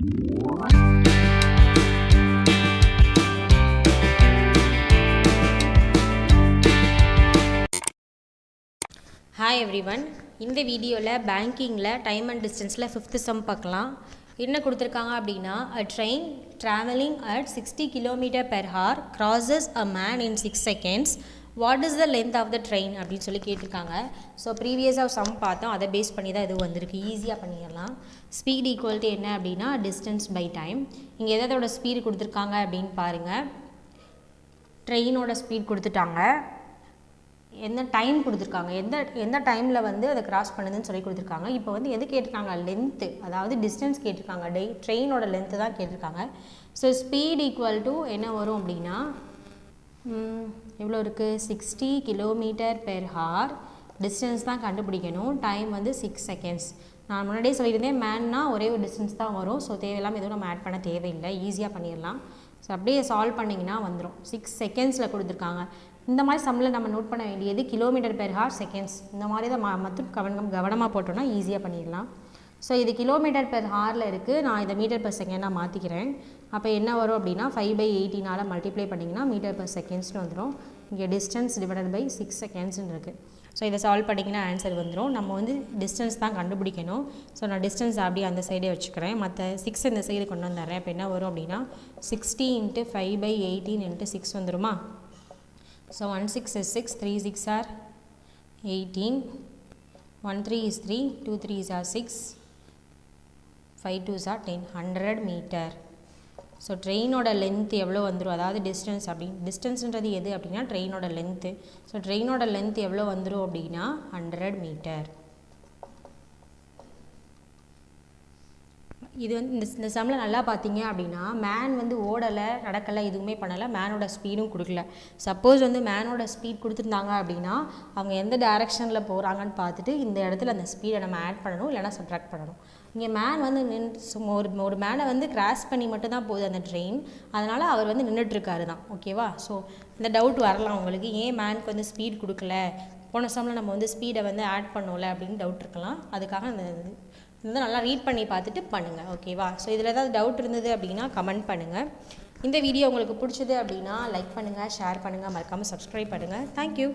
Hi everyone, இந்த வீடியோவில் பேங்கிங்கில் time and டிஸ்டன்ஸில் 5th sum பார்க்கலாம். என்ன கொடுத்துருக்காங்க அப்படின்னா, a train traveling at 60 km per hour crosses a man in 6 seconds. What is the length of the train அப்படின்னு சொல்லி கேட்டிருக்காங்க. ஸோ ப்ரீவியஸாக சம் பார்த்தோம், அதை பேஸ் பண்ணி தான் இது வந்திருக்கு. ஈஸியாக பண்ணிடலாம். ஸ்பீட் ஈக்குவல் டு என்ன அப்படின்னா டிஸ்டன்ஸ் பை டைம். இங்கே எதோட ஸ்பீடு கொடுத்துருக்காங்க அப்படின்னு பாருங்கள். ட்ரெயினோட ஸ்பீட் கொடுத்துட்டாங்க, எந்த டைம் கொடுத்துருக்காங்க, எந்த டைமில் வந்து அதை கிராஸ் பண்ணுதுன்னு சொல்லி கொடுத்துருக்காங்க. இப்போ வந்து எது கேட்டிருக்காங்க, லென்த்து, அதாவது டிஸ்டன்ஸ் கேட்டிருக்காங்க, ட்ரெயினோட லென்த்து தான் கேட்டிருக்காங்க. ஸோ ஸ்பீட் ஈக்குவல் டு என்ன வரும் அப்படின்னா எவ்வளோ இருக்குது, 60 km per hour. டிஸ்டன்ஸ் தான் கண்டுபிடிக்கணும், டைம் வந்து 6 seconds. நான் முன்னாடியே சொல்லியிருந்தேன், மேன்னா ஒரே ஒரு டிஸ்டன்ஸ் தான் வரும். ஸோ தேவையில்லாமல் எதுவும் நம்ம ஆட் பண்ண தேவையில்லை, ஈஸியாக பண்ணிடலாம். ஸோ அப்படியே சால்வ் பண்ணிங்கன்னா வந்துடும். 6 secondsல கொடுத்துருக்காங்க. இந்த மாதிரி சம்மில் நம்ம நோட் பண்ண வேண்டியது கிலோமீட்டர் பெர் ஹார் செகண்ட்ஸ். இந்த மாதிரி தான் மட்டும் கவனமாக போட்டோன்னா ஈஸியாக பண்ணிடலாம். ஸோ இது கிலோமீட்டர் பெர் ஹாரில் இருக்குது, நான் இதை மீட்டர் பெர் செகண்டாக மாற்றிக்கிறேன். அப்போ என்ன வரும் அப்படின்னா 5/18 மல்டிப்ளை பண்ணிங்கன்னா மீட்டர் பெர் செகண்ட்ஸ்னு வந்துடும். இங்கே டிஸ்டன்ஸ் டிவைடட் பை 6 secondsன்னு இருக்குது. ஸோ இதை சால்வ் பண்ணிங்கன்னா ஆன்சர் வந்துடும். நம்ம வந்து டிஸ்டன்ஸ் தான் கண்டுபிடிக்கணும். ஸோ நான் டிஸ்டன்ஸ் அப்படியே அந்த சைடே வச்சுக்கிறேன், மற்ற 6 இந்த சைடு கொண்டு வந்துடுறேன். இப்போ என்ன வரும் அப்படின்னா 60 × 5/18 × 6 வந்துடுமா. So 1 6 is 6, 3 6 are 18, 1 3 is 3, 2 3s are 6, 5 2s are 10, 100 meter. So ட்ரெயினோட length எவ்வளோ வந்துடும், அதாவது டிஸ்டன்ஸ் டிஸ்டன்ஸ்ன்றது எது அப்படின்னா ட்ரெயினோட லென்த்து. ஸோ ட்ரெயினோட லென்த் எவ்வளோ வந்துடும் அப்படின்னா 100 meter. இது வந்து இந்த சம்மில் நல்லா பார்த்தீங்க அப்படின்னா மேன் வந்து ஓடலை, நடக்கலை, எதுவுமே பண்ணலை, மேனோட ஸ்பீடும் கொடுக்கல. சப்போஸ் வந்து மேனோட ஸ்பீட் கொடுத்துருந்தாங்க அப்படின்னா அவங்க எந்த டைரெக்ஷனில் போகிறாங்கன்னு பார்த்துட்டு இந்த இடத்துல அந்த ஸ்பீடை நம்ம ஆட் பண்ணணும், இல்லைனா சப்ட்ராக்ட் பண்ணணும். இங்கே மேன் வந்து ஒரு மேனை வந்து கிராஸ் பண்ணி மட்டும்தான் போகுது அந்த ட்ரெயின், அதனால் அவர் வந்து நின்றுட்டுருக்காரு தான். ஓகேவா. ஸோ இந்த டவுட் வரலாம் உங்களுக்கு, ஏன் மேனுக்கு வந்து ஸ்பீட் கொடுக்கல, போன சம்மில் நம்ம வந்து ஸ்பீடை வந்து ஆட் பண்ணோம்ல அப்படின்னு டவுட் இருக்கலாம். அதுக்காக அந்த வந்து நல்லா ரீட் பண்ணி பார்த்துட்டு பண்ணுங்கள். ஓகேவா. ஸோ இதில் ஏதாவது டவுட் இருந்தது அப்படின்னா கமெண்ட் பண்ணுங்கள். இந்த வீடியோ உங்களுக்கு பிடிச்சது அப்படின்னா லைக் பண்ணுங்கள், ஷேர் பண்ணுங்கள், மறக்காமல் சப்ஸ்கிரைப் பண்ணுங்கள். தேங்க்யூ.